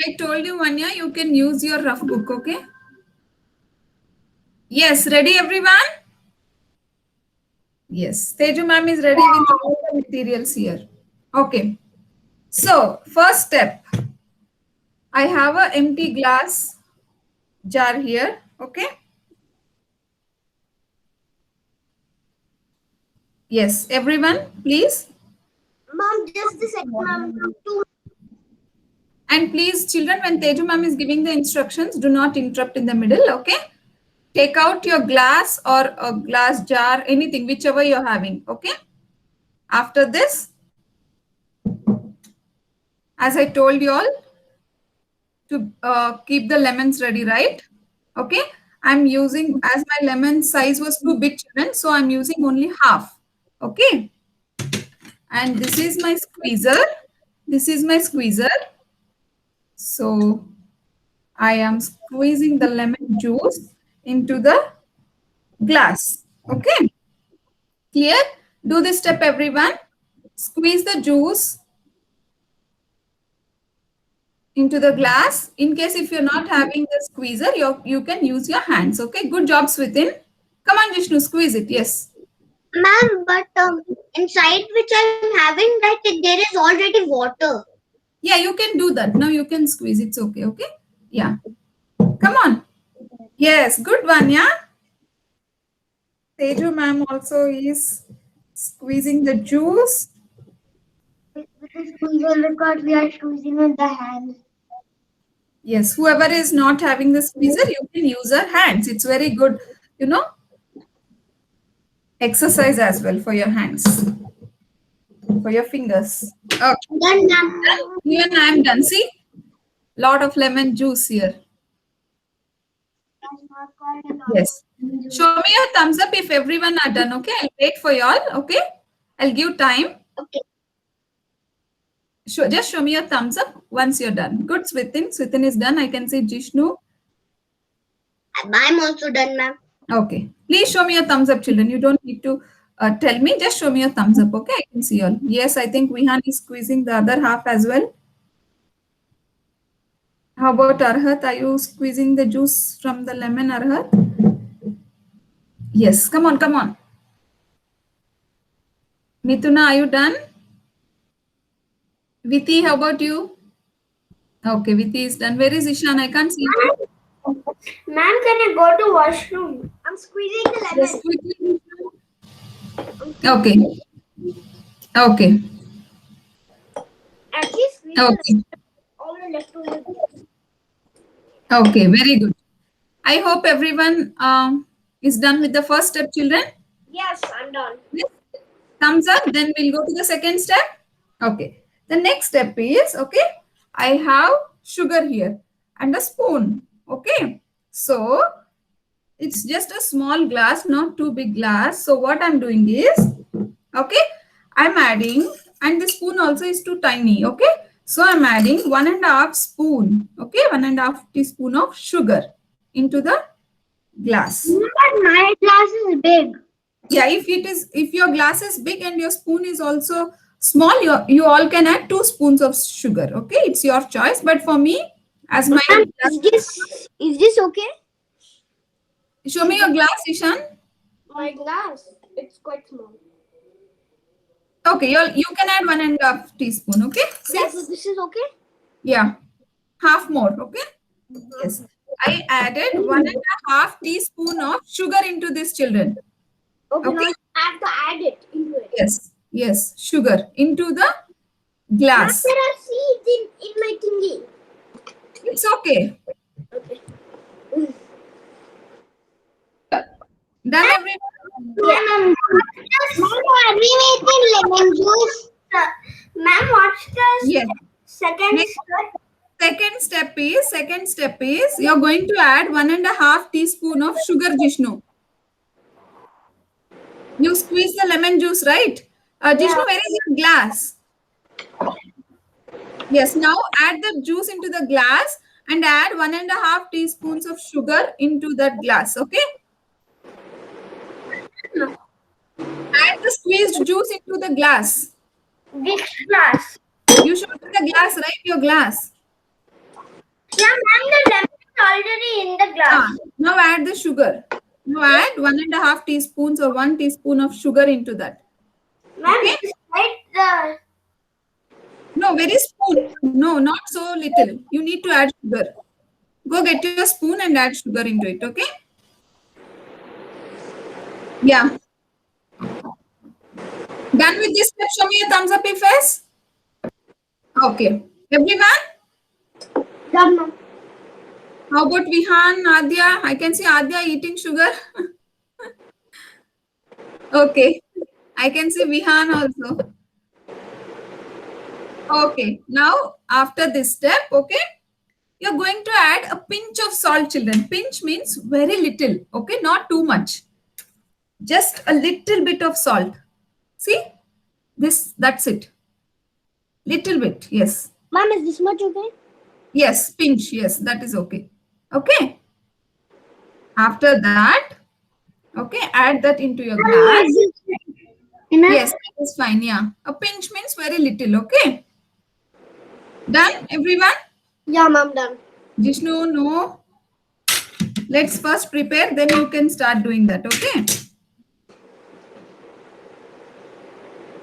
I told you, Vanya, you can use your rough book, okay? Yes, ready everyone? Yes, Teju ma'am is ready with all the materials here. Okay, so first step, I have an empty glass jar here, okay? Yes, everyone, please. Mom, just a second, ma'am. And please, children, when Teju ma'am is giving the instructions, do not interrupt in the middle, okay? Take out your glass or a glass jar, anything, whichever you're having, okay? After this, as I told you all, to keep the lemons ready, right? Okay. I'm using, as my lemon size was too big, children, so I'm using only half. Okay. And this is my squeezer. This is my squeezer. So I am squeezing the lemon juice into the glass. Okay. Clear? Do this step, everyone. Squeeze the juice into the glass. In case if you're not having the squeezer, you can use your hands. Okay. Good job, Switin. Come on, Vishnu, squeeze it. Yes. Ma'am, but inside which I'm having that there is already water. Yeah, you can do that. Now you can squeeze. It's okay. Okay. Yeah. Come on. Yes. Good one. Yeah. Teju ma'am also is squeezing the juice. With the squeezer because we are squeezing with the hands. Yes. Whoever is not having the squeezer, you can use her hands. It's very good, you know, exercise as well for your hands, for your fingers. Okay. Done, Done. ma'am. Even I am done. See, lot of lemon juice here. Yes. Show me your thumbs up if everyone are done. Okay. I'll wait for y'all. Okay. I'll give time. Okay. Just show me your thumbs up once you're done. Good, Switin. Switin is done. I can see Jishnu. I'm also done, ma'am. Okay. Please show me your thumbs up, children. You don't need to tell me. Just show me your thumbs up. Okay. I can see all. Yes, I think Vihan is squeezing the other half as well. How about Arhat? Are you squeezing the juice from the lemon, Arhat? Yes. Come on, come on. Mithuna, are you done? Viti, how about you? Okay, Viti is done. Where is Ishan? I can't see you. Ma'am, can I go to washroom? I'm squeezing the lemon. Yes, quickly. Okay. Okay. Actually, squeeze Okay. all the leftover. Okay. Very good. I hope everyone is done with the first step, children. Yes, I'm done. Yes. Thumbs up. Then we'll go to the second step. Okay. The next step is, okay, I have sugar here and a spoon. Okay. So it's just a small glass, not too big glass. So what I'm doing is, okay, I'm adding, and the spoon also is too tiny. Okay. So I'm adding 1.5 spoon. Okay. 1.5 teaspoon of sugar into the glass. But my glass is big. Yeah, if your glass is big and your spoon is also small, you all can add 2 spoons of sugar. Okay, it's your choice. But for me, as my Ma'am, glass, is this okay? show me your glass, Ishan. My glass, it's quite small. Okay, you can add 1.5 teaspoon. Okay, see? Yes, this is okay. Yeah, half more. Okay. Yes, I added 1.5 teaspoon of sugar into this, children. Okay, Okay. now I have to add it into it. Yes, sugar into the Ma'am, glass. there are seeds in my thingy. It's okay. Okay. Done, everyone? Yeah, ma'am. Ma'am, we making lemon juice. Ma'am, what's the Yes. second Next. step? Second step is you're going to add 1.5 teaspoon of sugar, Jishnu. You squeeze the lemon juice, right? Jishnu, where is your glass? Yes, now add the juice into the glass and add 1.5 teaspoons of sugar into that glass. Okay. Add the squeezed juice into the glass. This glass. You should put the glass, right? Your glass. Yeah, ma'am, the lemon is already in the glass. Now add the sugar. Now add 1.5 teaspoons or 1 teaspoon of sugar into that. Ma'am, Okay? just right the. No, very spoon. No, not so little. You need to add sugar. Go get your spoon and add sugar into it. Okay? Yeah. Done with this step? Show me a thumbs up if yes. Okay. Everyone? Yeah, ma'am. How about Vihan, Adya? I can see Adya eating sugar. Okay. I can see Vihan also. Okay. Now, after this step, okay, you're going to add a pinch of salt, children. Pinch means very little. Okay, not too much. Just a little bit of salt. See? That's it. Little bit. Yes. Ma'am, is this much okay? Yes, pinch. Yes, that is okay. Okay. After that, okay, add that into your glass. Enough? Yes, that is fine. Yeah. A pinch means very little. Okay. Done, everyone? Yeah, ma'am, done. Jishnu, no. Let's first prepare, then you can start doing that. Okay.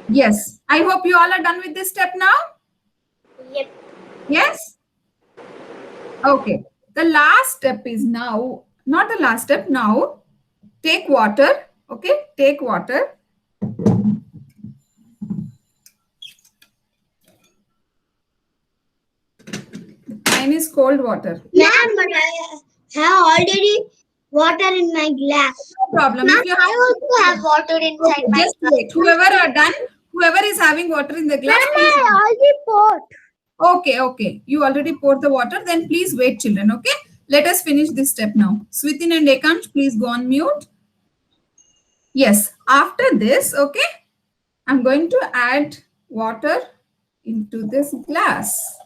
Yes. I hope you all are done with this step now. Yep. Yes. Okay. The last step is now, not the last step. Now, take water. Okay. Take water. Mine is cold water. Ma'am, but I have already water in my glass. No problem. Ma'am, If you I also have water inside my just glass. wait. Whoever are done, whoever is having water in the glass, Ma'am, please. I already poured. Okay, okay. You already poured the water. Then please wait, children. Okay. Let us finish this step now. Switin and Ekansh, please go on mute. Yes. After this, okay, I'm going to add water into this glass.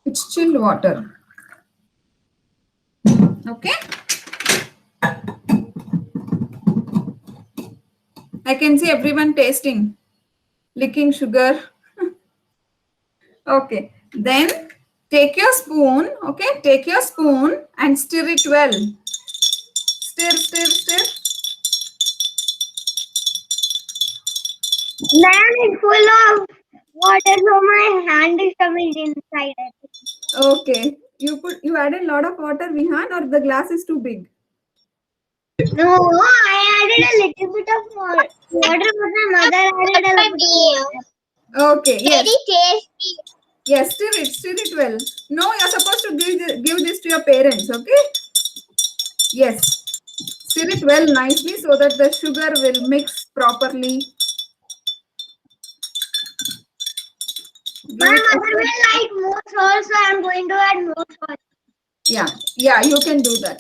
It's chilled water. Okay. I can see everyone tasting, licking sugar. Okay. Then take your spoon. Okay. Take your spoon and stir it well. Stir, stir, stir. Ma'am, it's full of water, so my hand is coming inside it. Okay. You added a lot of water, Vihan, or the glass is too big? No, I added a little bit of water, but my mother added a little bit of water. Okay. Yes. Very tasty. Yes. Stir it well. No, you're supposed to give this to your parents. Okay. Yes. Stir it well nicely so that the sugar will mix properly. My mother will like more salt, so I'm going to add more salt. Yeah, you can do that.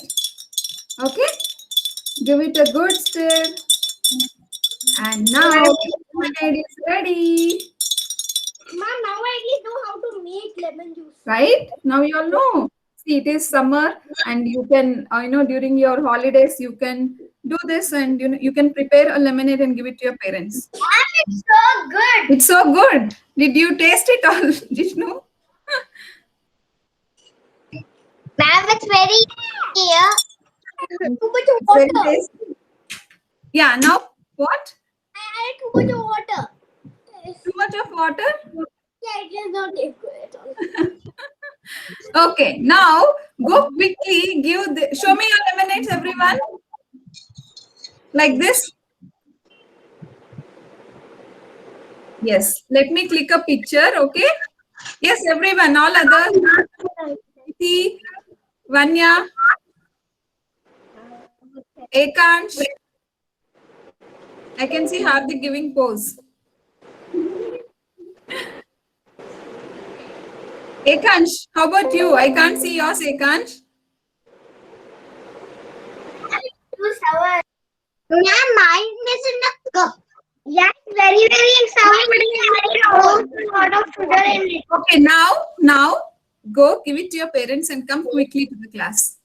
Okay. Give it a good stir. And now lemonade is ready. Mom, now I need to know how to make lemon juice. Right? Now you all know. See, it is summer and you can, during your holidays, you can do this and you can prepare a lemonade and give it to your parents. Mom, it's so good. It's so good. Did you taste it all, Jishnu? Ma'am, it's very too much It's of very water. tasty. Yeah, now what? I added too much of water. Too much of water? Yeah, it does not taste good at all. Okay, now go quickly, show me your lemonades, everyone. Like this. Yes, let me click a picture, okay? Yes, everyone, all others. See, Vanya, Ekansh. I can see Hardik giving pose. Ekansh, how about you? I can't see yours, Ekansh. Too sour. Yeah, mine is in the cup. Yeah, it's very, very sour, but it has a lot of sugar in it. Okay, now go give it to your parents and come quickly to the class.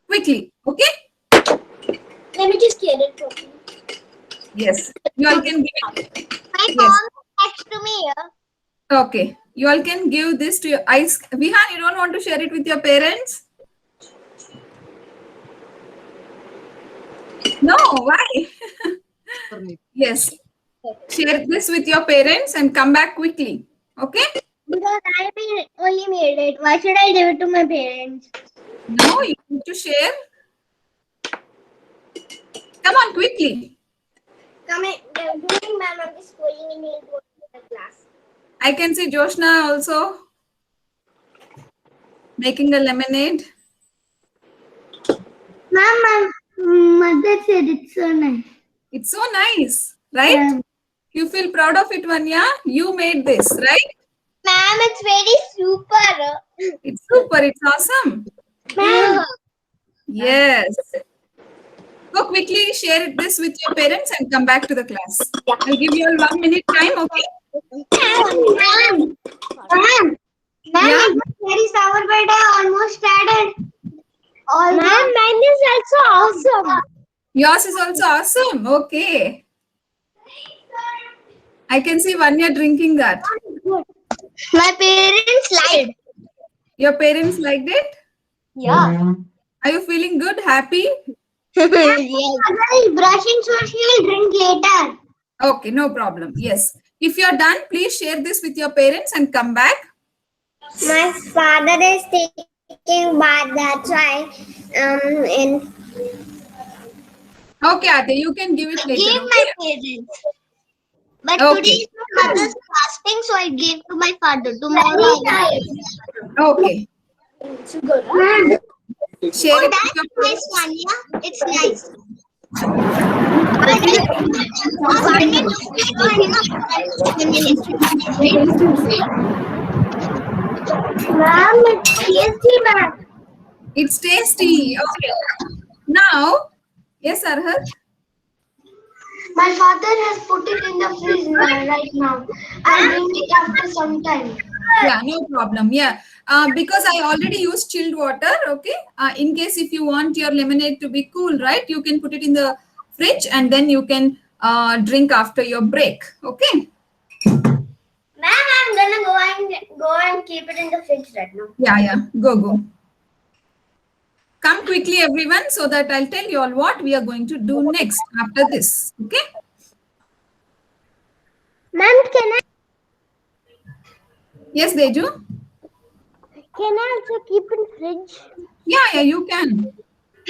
Quickly, okay? Let me just get it properly. Yes, you all can give it. My Yes. mom is next to me here. Okay. You all can give this to your eyes. Vihan, you don't want to share it with your parents? No, why? Yes. Share this with your parents and come back quickly. Okay? Because I only made it. Why should I give it to my parents? No, you need to share. Come on, quickly. Come in. Doing my mom is schooling and he'll go to the class. I can see Joshna also making a lemonade. Mom, my mother said it's so nice. It's so nice, right? Yeah. You feel proud of it, Vanya? You made this, right? Ma'am, it's very super. It's super. It's awesome. Ma'am. Yes. Go quickly share this with your parents and come back to the class. I'll give you all 1 minute time, okay? Ma'am. Ma'am. Yeah? It's very sour, but I almost started. Ma'am, mine is also awesome. Yours is also awesome. Okay. I can see Vanya drinking that. My parents liked. Your parents liked it? Yeah. Are you feeling good, happy? Yes. Mother is brushing, so she will drink later. Okay, no problem. Yes. If you're done, please share this with your parents and come back. My father is taking bath. That's why. In Okay, Ate, you can give it later. give Okay? my parents. But Okay. today is my mother's fasting, so I gave to my father. Tomorrow. Okay. Ma'am. Share Oh, it that's with your nice one, yeah? It's nice. Ma'am, it's tasty, ma'am. It's tasty. Okay. Now, yes, Arhat. My father has put it in the fridge right now. I'll bring it after some time. Yeah, no problem. Yeah, because I already used chilled water. Okay. In case if you want your lemonade to be cool, right, you can put it in the fridge and then you can drink after your break. Okay. Ma'am, I'm gonna go and keep it in the fridge right now. Yeah, yeah. Go. Come quickly, everyone, so that I'll tell you all what we are going to do next after this. Okay. Ma'am, Yes, Deju. can I also keep in fridge? Yeah, you can.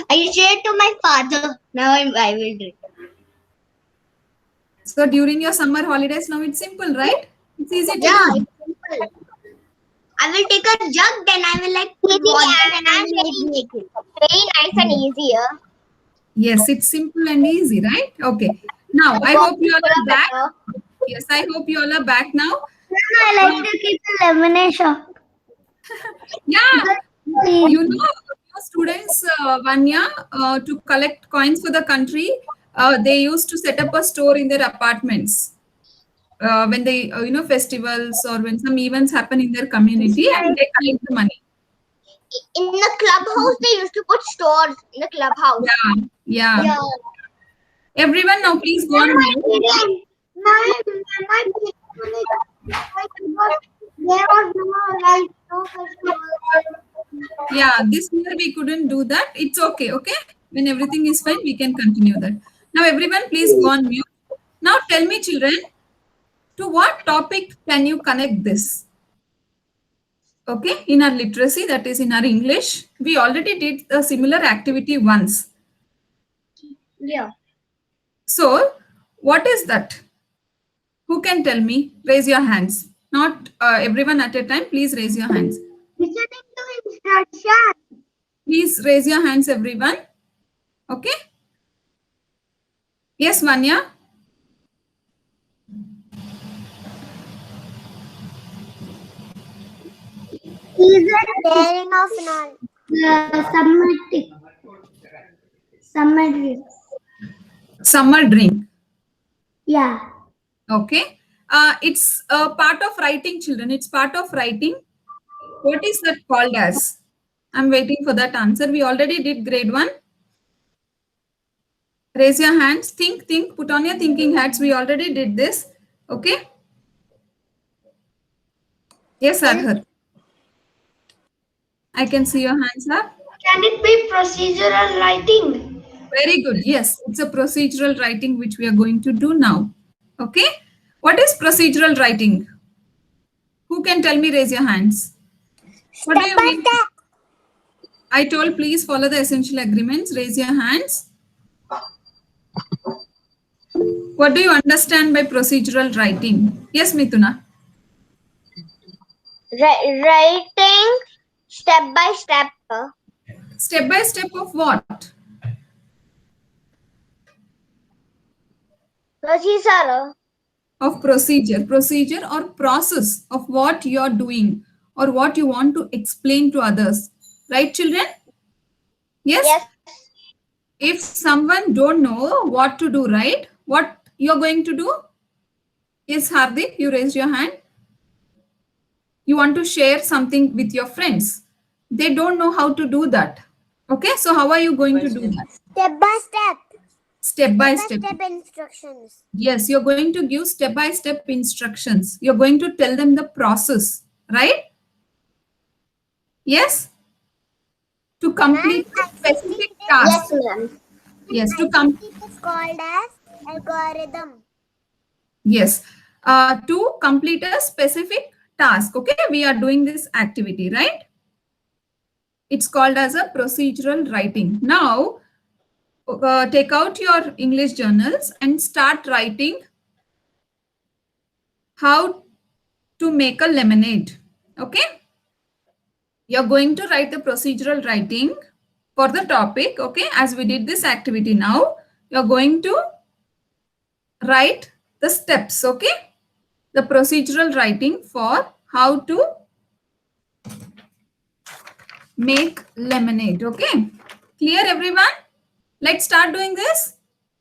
I shared to my father. Now I will drink. So during your summer holidays, now it's simple, right? It's easy to Yeah, do. it's simple. I will take a jug, then I will put water and I will make it. Very nice and easy, yeah. Yes, it's simple and easy, right? Okay. Now, I hope you all are back. Yes, I hope you all are back now. I like to keep a lemonade shop. Yeah, you know, students, Vanya, to collect coins for the country, they used to set up a store in their apartments when they, festivals or when some events happen in their community and they collect the money. In the clubhouse, they used to put stores in the clubhouse. Yeah. Everyone now, please go on mute. Yeah, this year we couldn't do that. It's okay. Okay. When everything is fine, we can continue that. Now, everyone, please go on mute. Now, tell me, children, to what topic can you connect this? Okay. In our literacy, that is in our English, we already did a similar activity once. Yeah. So, what is that? Who can tell me? Raise your hands. Not everyone at a time. Please raise your hands. Listening to instruction. Please raise your hands, everyone. Okay. Yes, Vanya. Is it bearing of none? Summer drink. Yeah. Okay. It's a part of writing, children. It's part of writing. What is that called as? I'm waiting for that answer. We already did grade 1. Raise your hands. Think. Put on your thinking hats. We already did this. Okay. Yes, Arhar. I can see your hands up. Can it be procedural writing? Very good. Yes, it's a procedural writing which we are going to do now. Okay. What is procedural writing? Who can tell me? Raise your hands. What do Step you by mean? step. I told please follow the essential agreements. Raise your hands. What do you understand by procedural writing? Yes, Mithuna. Writing step by step. Step by step of what? Procedure. Of procedure or process of what you're doing or what you want to explain to others. Right, children? Yes? Yes. If someone don't know what to do, right? What you're going to do? Yes, Hardik, you raised your hand. You want to share something with your friends. They don't know how to do that. Okay, so how are you going to do that? Step by step. Step by step. Step instructions. Yes, you're going to give step by step instructions. You're going to tell them the process, right? Yes? To complete a specific task. Yes, ma'am. Yes, to come. It is called as algorithm. Yes, to complete a specific task. Okay, we are doing this activity, right? It's called as a procedural writing. Now, take out your English journals and start writing how to make a lemonade. Okay, you're going to write the procedural writing for the topic. Okay, as we did this activity now, you're going to write the steps. Okay, the procedural writing for how to make lemonade. Okay, clear everyone? Let's start doing this.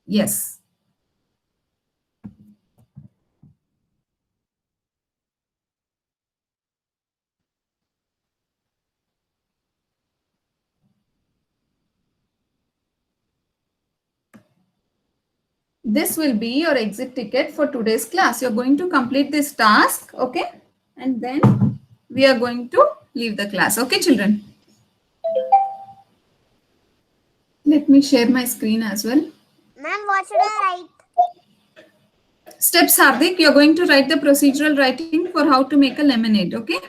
Yes. This will be your exit ticket for today's class. You're going to complete this task. Okay, and then we are going to leave the class. Okay, children. Let me share my screen as well. Ma'am, what should I write? Steps, Hardik, you're going to write the procedural writing for how to make a lemonade. Okay.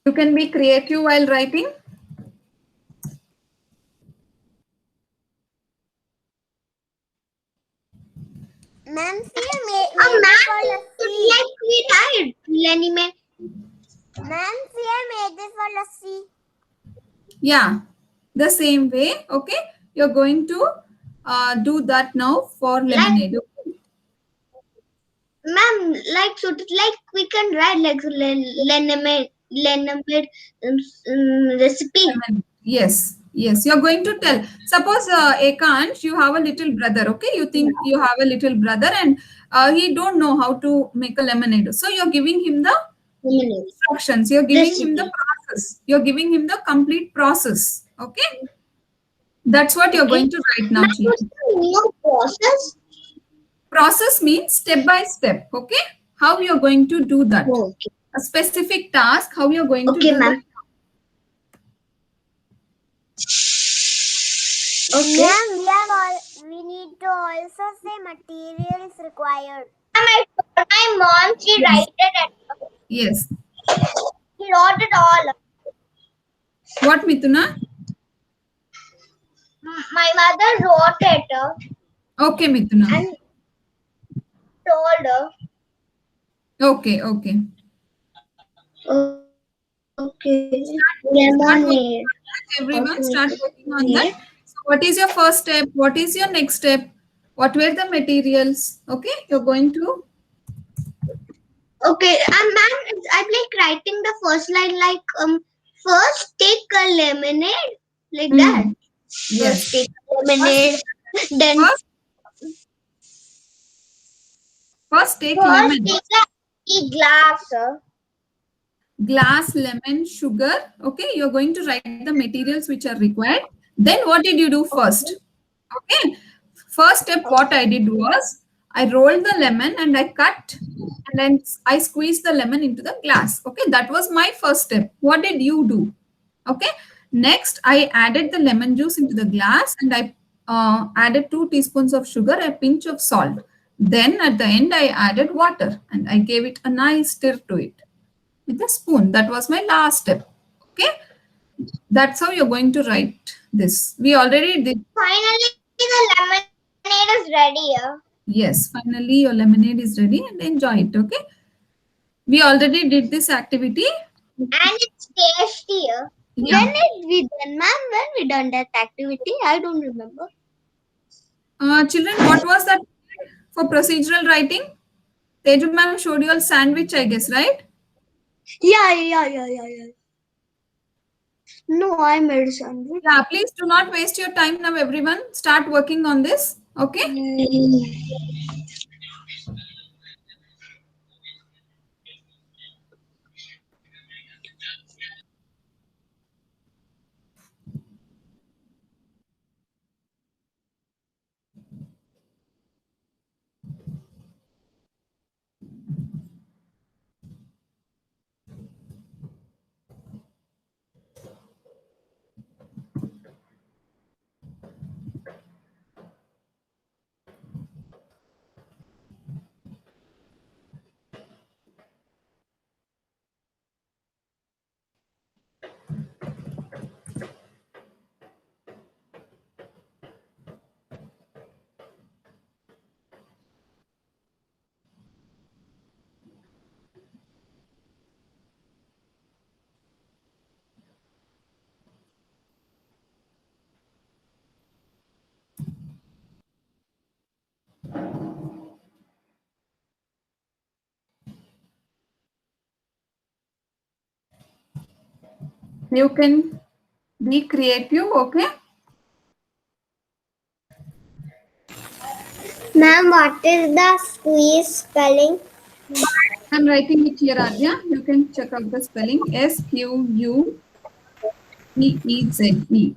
You can be creative while writing. Ma'am, like we died. Lemonade. Ma'am, I made this for lassi. Yeah, the same way. Okay, you're going to do that now for lemonade. Okay? Ma'am, like we can write like lemonade recipe. Yes, yes. You're going to tell. Suppose Ekant, you have a little brother. Okay, you think you have a little brother, and he don't know how to make a lemonade. So you're giving him the instructions. You're giving him the process. You're giving him the complete process. Okay, that's what you're going to write now. New process. Process means step by step. Okay, how you're going to do that? Okay. A specific task. How you're going to do that? Okay. Ma'am, we need to also say materials required. My mom, she Yes. wrote it. Yes. She wrote it all. What, Mithuna? My mother wrote it. Okay, Mithuna. And told her. Okay, okay. Okay. Lemonade. Everyone start working on that. So what is your first step? What is your next step? What were the materials? Okay, you're going to. Okay, ma'am, I'm like writing the first line like first take a lemonade like that. Yes. First take a lemonade. Then first take lemon. Take a glass. glass, lemon, sugar. Okay, you're going to write the materials which are required. Then what did you do first? Okay, first step what I did was I rolled the lemon and I cut and then I squeezed the lemon into the glass. Okay, that was my first step. What did you do? Okay, next I added the lemon juice into the glass and I added 2 teaspoons of sugar, a pinch of salt. Then at the end I added water and I gave it a nice stir to it with a spoon. That was my last step. Okay, that's how you're going to write this. We already did. Finally, the lemonade is ready here. Yes, finally your lemonade is ready and enjoy it. Okay, we already did this activity. And it's tastier. Yeah. When did we done, ma'am? When we done that activity? I don't remember. Children, what was that for procedural writing? Teju ma'am showed you a sandwich, I guess, right? Yeah. No, I made a sandwich. Yeah, please do not waste your time now, everyone. Start working on this. Okay. You can be creative. Okay. Ma'am, what is the squeeze spelling? I'm writing it here, Adya. You can check out the spelling. Squeeze.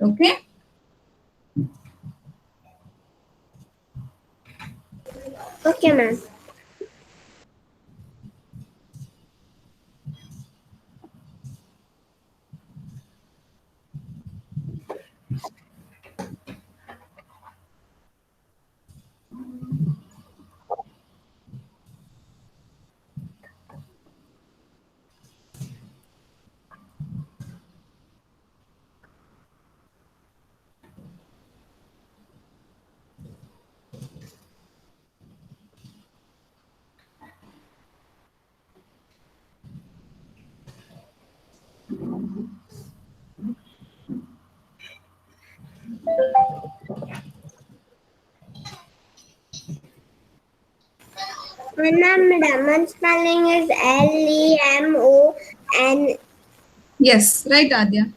Okay. Okay, ma'am. Ma'am, lemon spelling is Lemon. Yes, right, Adya.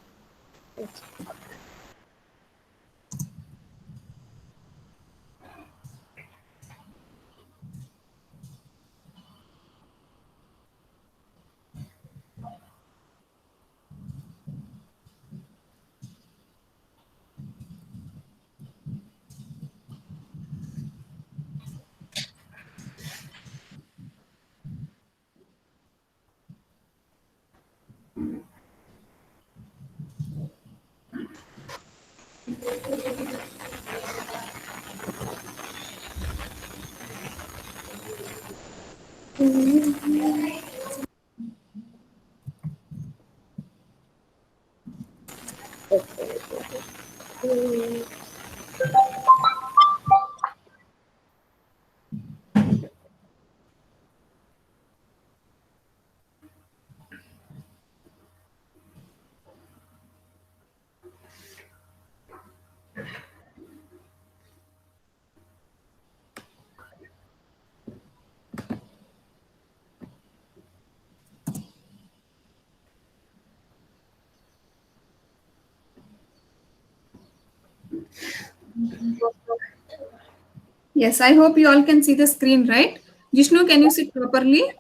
Yes, I hope you all can see the screen, right? Jishnu, can you sit properly?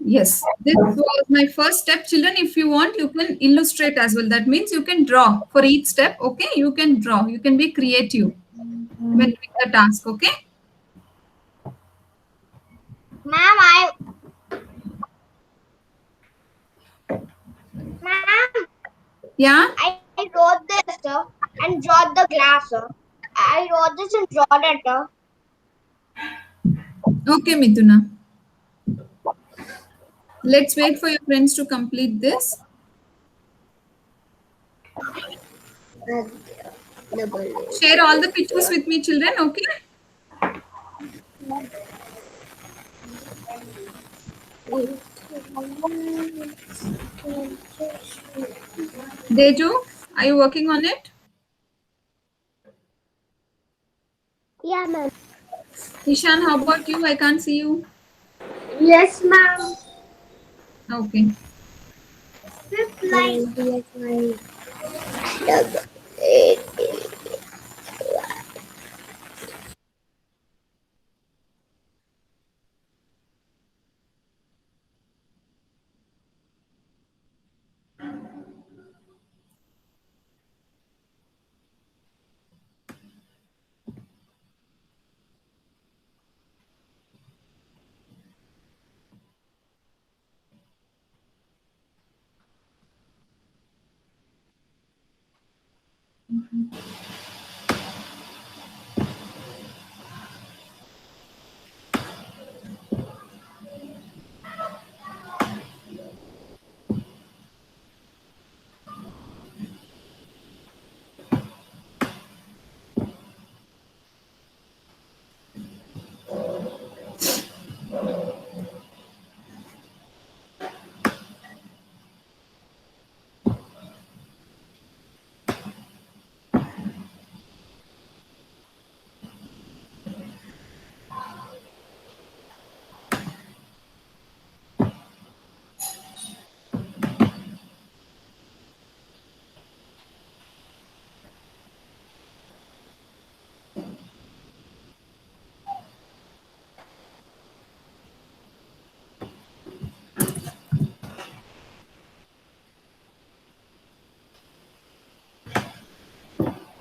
Yes, this was my first step. Children, if you want, you can illustrate as well. That means you can draw for each step. Okay, you can draw. You can be creative when doing the task. Okay. Ma'am, ma'am, Yeah. I wrote this and drawed the glass. I wrote this and drawed it. Okay, Mithuna. Let's wait for your friends to complete this. Share all the pictures with me, children. Okay. Deju, are you working on it? Yeah, ma'am. Ishan, how about you? I can't see you. Yes, ma'am. Okay. Fifth line. Double eight.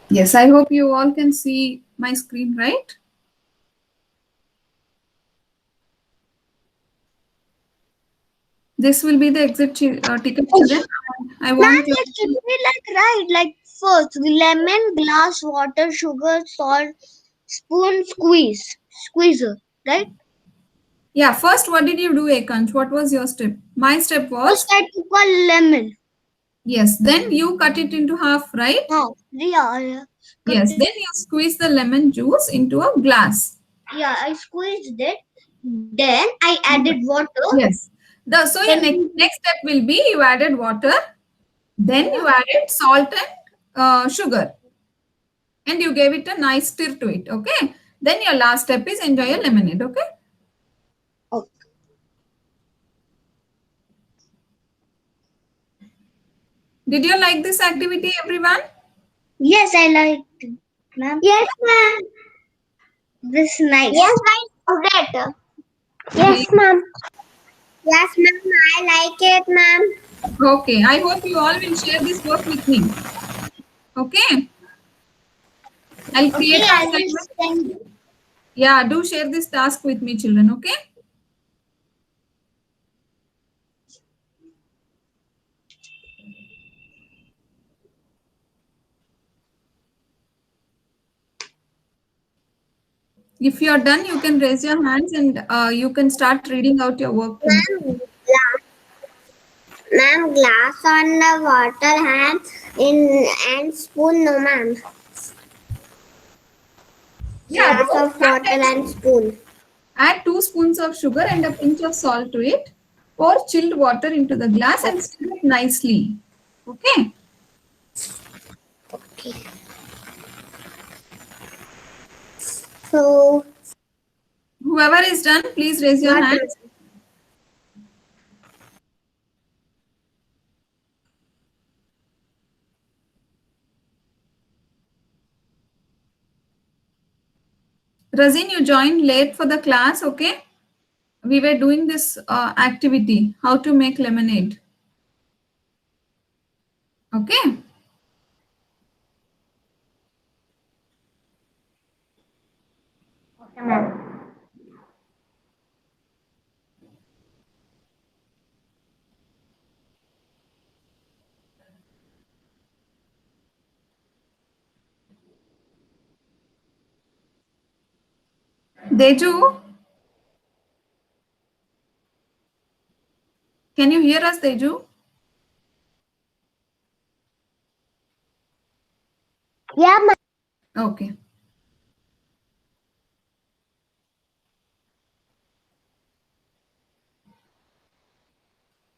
Yes, I hope you all can see my screen, right? This will be the ticket, children. I Ma'am, want you. it should be like first lemon, glass, water, sugar, salt, spoon, squeezer, right? Yeah, first, what did you do, Ekansh? What was your step? My step First was I took a lemon. yes. Then you cut it into half, right? Yeah. Cut Yes. it. Then you squeeze the lemon juice into a glass. Yeah, I squeezed it. Then I added water. Yes. So your Then next step will be you added water, then you added salt and sugar, and you gave it a nice stir to it. Okay. Then your last step is enjoy your lemonade. Okay. oh, Did you like this activity, everyone? yes, I liked it, ma'am. Yes, ma'am. This is nice. Yes, I loved it. Okay. Yes, ma'am. Yes, ma'am. I like it, ma'am. Okay. I hope you all will share this work with me. Okay. I'll Okay, create I an will assignment. send you. Yeah, do share this task with me, children. Okay. If you are done, you can raise your hands and you can start reading out your work to me. Ma'am, glass on the water hand and spoon, no, ma'am. Yeah, Glass of water and spoon. add 2 spoons of sugar and a pinch of salt to it. Pour chilled water into the glass and stir it nicely. Okay. Okay. So, Whoever is done, please raise your what hands. Razin, you joined late for the class. Okay. we were doing this activity, how to make lemonade. Okay. Okay, ma'am. Deju, can you hear us, Deju? Yeah, ma'am. Okay.